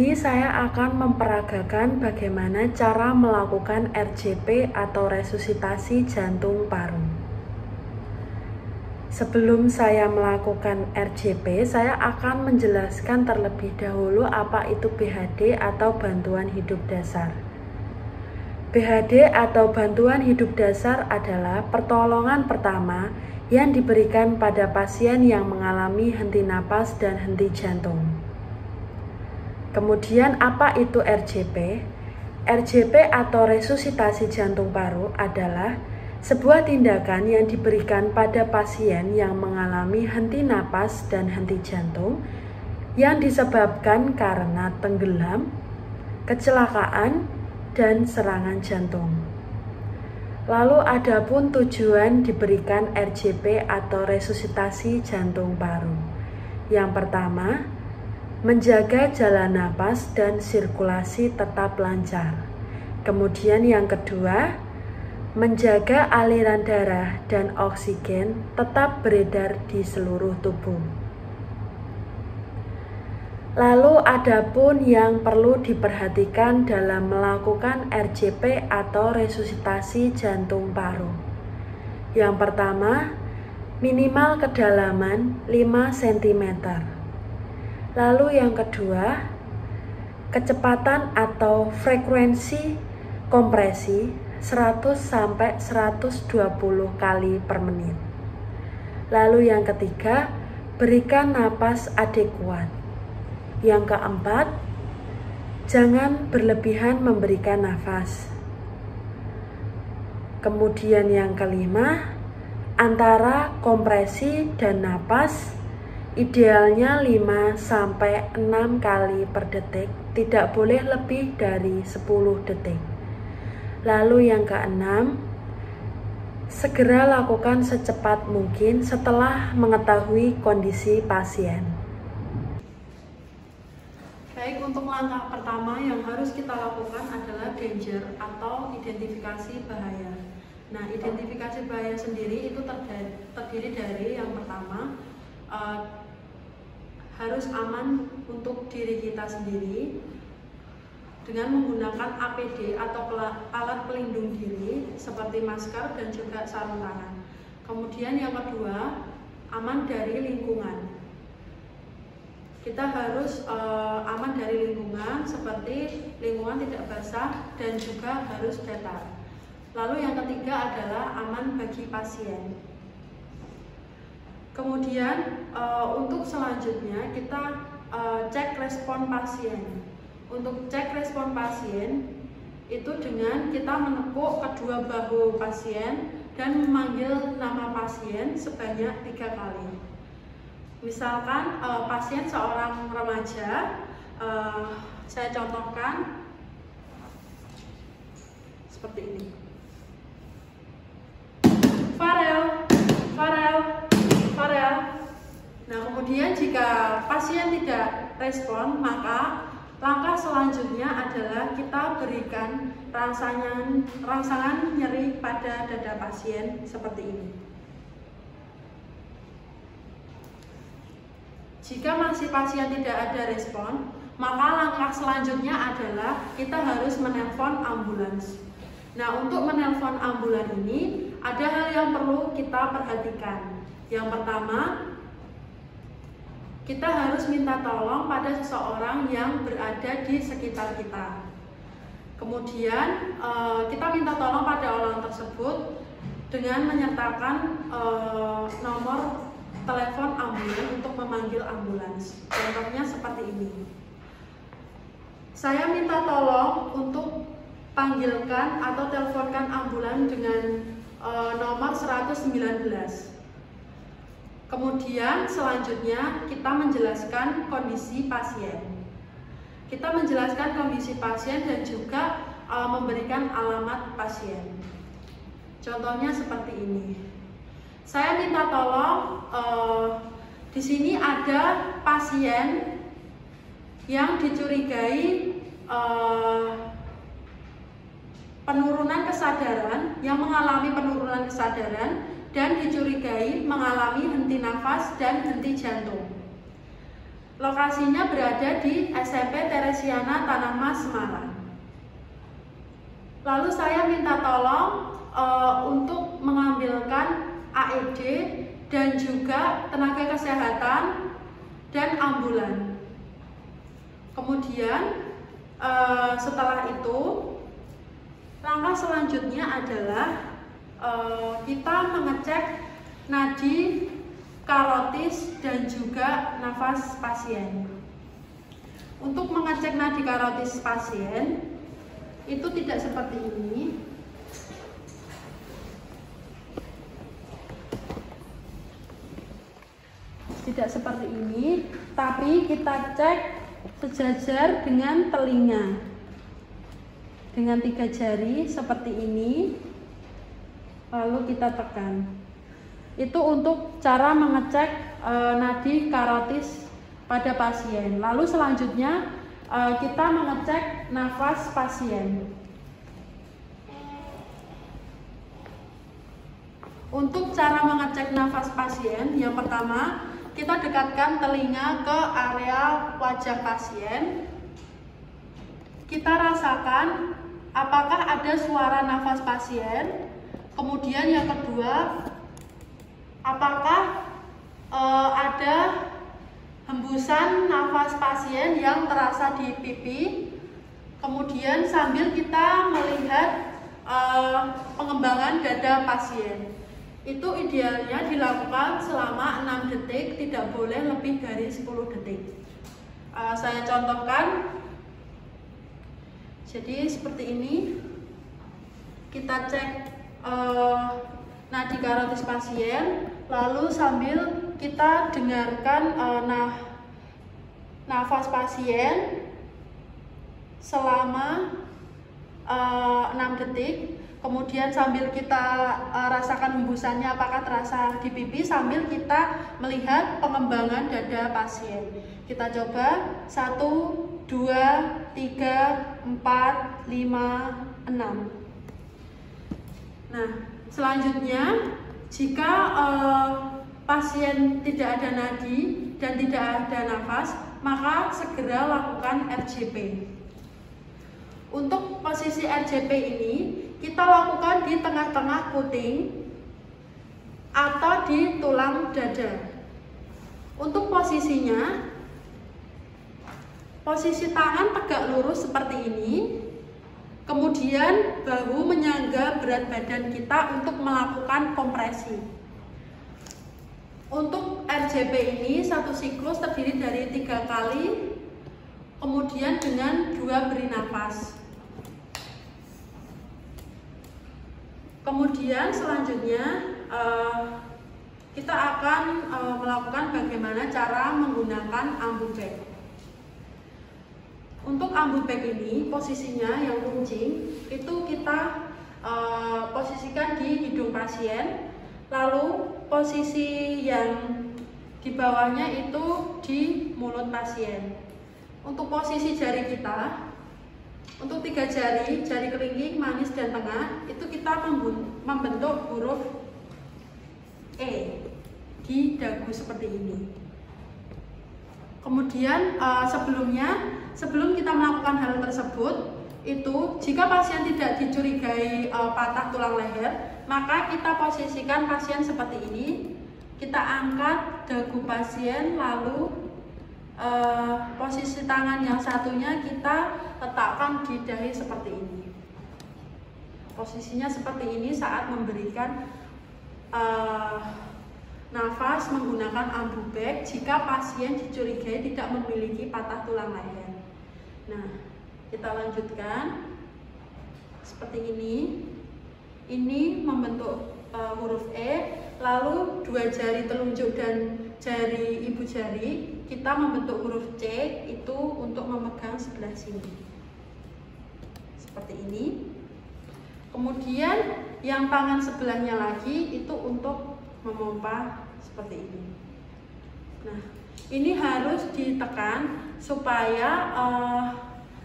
ini saya akan memperagakan bagaimana cara melakukan RJP atau resusitasi jantung paru. Sebelum saya melakukan RJP, saya akan menjelaskan terlebih dahulu apa itu BHD atau bantuan hidup dasar. BHD atau bantuan hidup dasar adalah pertolongan pertama yang diberikan pada pasien yang mengalami henti napas dan henti jantung. Kemudian apa itu RJP? RJP atau resusitasi jantung paru adalah sebuah tindakan yang diberikan pada pasien yang mengalami henti napas dan henti jantung yang disebabkan karena tenggelam, kecelakaan, dan serangan jantung. Lalu adapun tujuan diberikan RJP atau resusitasi jantung paru. Yang pertama, menjaga jalan napas dan sirkulasi tetap lancar. Kemudian yang kedua, menjaga aliran darah dan oksigen tetap beredar di seluruh tubuh. Lalu adapun yang perlu diperhatikan dalam melakukan RJP atau resusitasi jantung paru. Yang pertama, minimal kedalaman 5 cm. Lalu yang kedua, kecepatan atau frekuensi kompresi 100 sampai 120 kali per menit. Lalu yang ketiga, berikan napas adekuat. Yang keempat, jangan berlebihan memberikan nafas. Kemudian yang kelima, antara kompresi dan napas idealnya 5 sampai 6 kali per detik, tidak boleh lebih dari 10 detik. Lalu yang keenam, segera lakukan secepat mungkin setelah mengetahui kondisi pasien. Baik, untuk langkah pertama yang harus kita lakukan adalah danger atau identifikasi bahaya. Nah, identifikasi bahaya sendiri itu terdiri dari yang pertama, harus aman untuk diri kita sendiri dengan menggunakan APD atau alat pelindung diri seperti masker dan juga sarung tangan. Kemudian yang kedua, aman dari lingkungan. Kita harus aman dari lingkungan seperti lingkungan tidak basah dan juga harus datar. Lalu yang ketiga adalah aman bagi pasien. Kemudian untuk selanjutnya kita cek respon pasien. Untuk cek respon pasien itu dengan kita menepuk kedua bahu pasien dan memanggil nama pasien sebanyak 3 kali. Misalkan pasien seorang remaja, saya contohkan seperti ini. Farel, Farel, Farel. Nah, kemudian jika pasien tidak respon, maka langkah selanjutnya adalah kita berikan rangsangan nyeri pada dada pasien seperti ini. Jika masih pasien tidak ada respon, maka langkah selanjutnya adalah kita harus menelpon ambulans. Nah, untuk menelpon ambulans ini ada hal yang perlu kita perhatikan. Yang pertama, kita harus minta tolong pada seseorang yang berada di sekitar kita. Kemudian kita minta tolong pada orang tersebut dengan menyertakan nomor telepon ambulans untuk memanggil ambulans. Contohnya seperti ini. Saya minta tolong untuk panggilkan atau teleponkan ambulans dengan nomor 119. Kemudian selanjutnya kita menjelaskan kondisi pasien. Kita menjelaskan kondisi pasien dan juga memberikan alamat pasien. Contohnya seperti ini. Saya minta tolong, di sini ada pasien yang dicurigai penurunan kesadaran, yang mengalami penurunan kesadaran dan dicurigai mengalami henti nafas dan henti jantung. Lokasinya berada di SMP Teresiana Tanah Mas, Semarang. Lalu saya minta tolong untuk mengambilkan AED dan juga tenaga kesehatan dan ambulan. Kemudian setelah itu langkah selanjutnya adalah kita mengecek nadi karotis dan juga nafas pasien. Untuk mengecek nadi karotis pasien itu tidak seperti ini. Tidak seperti ini, tapi kita cek sejajar dengan telinga. Dengan 3 jari seperti ini. Lalu kita tekan. Itu untuk cara mengecek nadi karotis pada pasien. Lalu selanjutnya kita mengecek nafas pasien. Untuk cara mengecek nafas pasien, yang pertama kita dekatkan telinga ke area wajah pasien. Kita rasakan apakah ada suara nafas pasien. Kemudian yang kedua, apakah ada hembusan nafas pasien yang terasa di pipi. Kemudian sambil kita melihat pengembangan dada pasien. Itu idealnya dilakukan selama 6 detik, tidak boleh lebih dari 10 detik. Saya contohkan. Jadi seperti ini. Kita cek nadi karotis pasien, lalu sambil kita dengarkan nafas pasien selama 6 detik. Kemudian sambil kita rasakan hembusannya apakah terasa di pipi, sambil kita melihat pengembangan dada pasien. Kita coba 1, 2, 3, 4, 5, 6. Nah, selanjutnya jika pasien tidak ada nadi dan tidak ada nafas, maka segera lakukan RJP. Untuk posisi RJP ini kita lakukan di tengah-tengah puting atau di tulang dada. Untuk posisinya, posisi tangan tegak lurus seperti ini. Kemudian bahu menyangga berat badan kita untuk melakukan kompresi. Untuk RJP ini satu siklus terdiri dari 3 kali, kemudian dengan 2 beri nafas. Kemudian selanjutnya kita akan melakukan bagaimana cara menggunakan ambubag. Untuk ambubag ini posisinya yang runcing itu kita posisikan di hidung pasien, lalu posisi yang di bawahnya itu di mulut pasien. Untuk posisi jari kita, untuk 3 jari, jari kelingking, manis, dan tengah, itu kita membentuk huruf E di dagu seperti ini. Kemudian sebelum kita melakukan hal tersebut, itu jika pasien tidak dicurigai patah tulang leher, maka kita posisikan pasien seperti ini. Kita angkat dagu pasien, lalu posisi tangan yang satunya kita letakkan di dahi seperti ini. Posisinya seperti ini saat memberikan nafas menggunakan ambubag jika pasien dicurigai tidak memiliki patah tulang leher. Nah, kita lanjutkan seperti ini. Ini membentuk huruf E, lalu 2 jari telunjuk dan jari ibu jari kita membentuk huruf C, itu untuk memegang sebelah sini seperti ini. Kemudian yang tangan sebelahnya lagi itu untuk memompa seperti ini. Nah, ini harus ditekan supaya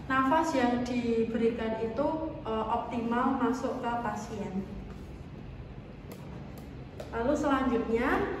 nafas yang diberikan itu optimal masuk ke pasien. Lalu selanjutnya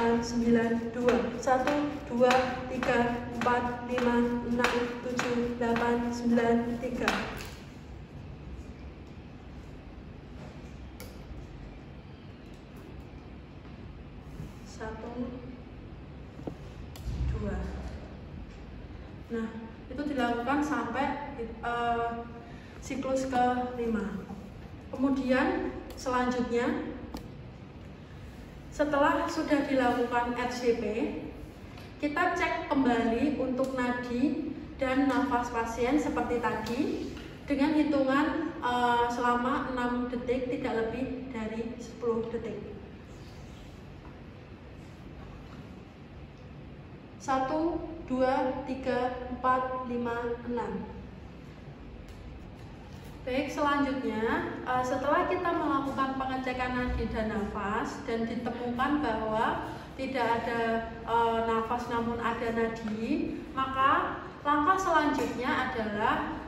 8, 9, 2. 1, 2, 3, 4, 5, 6, 7, 8, 9, 3. 1, 2. Nah, itu dilakukan sampai siklus ke-5. Kemudian selanjutnya, setelah sudah dilakukan RCP, kita cek kembali untuk nadi dan nafas pasien seperti tadi dengan hitungan selama 6 detik, tidak lebih dari 10 detik. 1, 2, 3, 4, 5, 6. Baik, selanjutnya setelah kita melakukan pengecekan nadi dan nafas dan ditemukan bahwa tidak ada nafas namun ada nadi, maka langkah selanjutnya adalah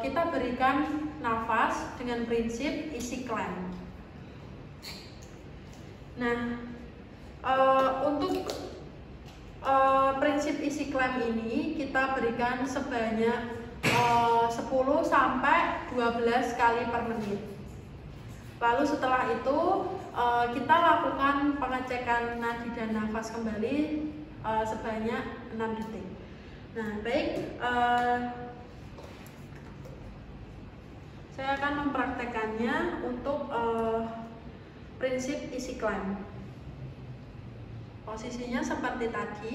kita berikan nafas dengan prinsip isi klaim. Nah, untuk prinsip isi klaim ini kita berikan sebanyak 10 sampai 12 kali per menit. Lalu setelah itu kita lakukan pengecekan nadi dan nafas kembali sebanyak 6 detik. Nah, baik, saya akan mempraktekannya untuk prinsip isi klaim. Posisinya seperti tadi,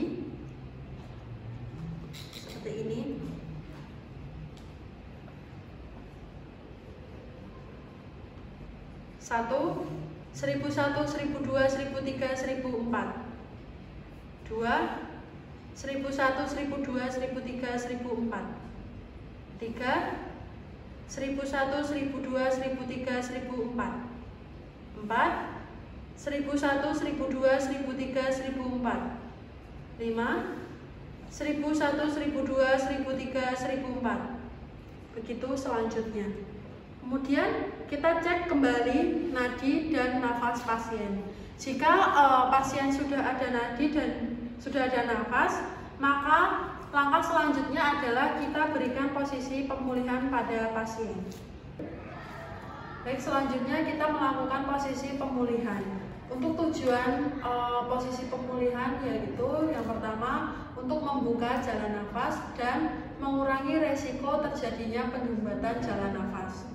seperti ini. 1, 1001, 1002, 1003, 1004. 2, 1001, 1002, 1003, 1004. 3, 1001, 1002, 1003, 1004. 4, 1001, 1002, 1003, 1004. 5, 1001, 1002, 1003, 1004. Begitu selanjutnya. Kemudian kita cek kembali nadi dan nafas pasien. Jika pasien sudah ada nadi dan sudah ada nafas, maka langkah selanjutnya adalah kita berikan posisi pemulihan pada pasien. Baik, selanjutnya kita melakukan posisi pemulihan. Untuk tujuan posisi pemulihan yaitu yang pertama untuk membuka jalan nafas dan mengurangi resiko terjadinya penyumbatan jalan nafas.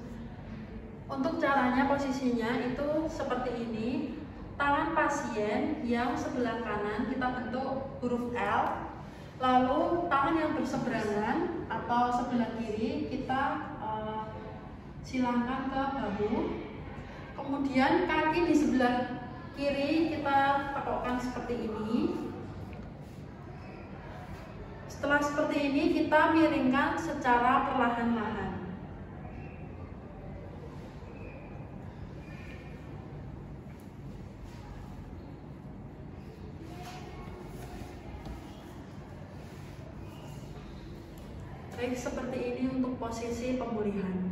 Untuk caranya, posisinya itu seperti ini. Tangan pasien yang sebelah kanan kita bentuk huruf L, lalu tangan yang berseberangan atau sebelah kiri kita silangkan ke bahu. Kemudian kaki di sebelah kiri kita tekukkan seperti ini. Setelah seperti ini, kita miringkan secara perlahan-lahan. Baik, seperti ini untuk posisi pemulihan.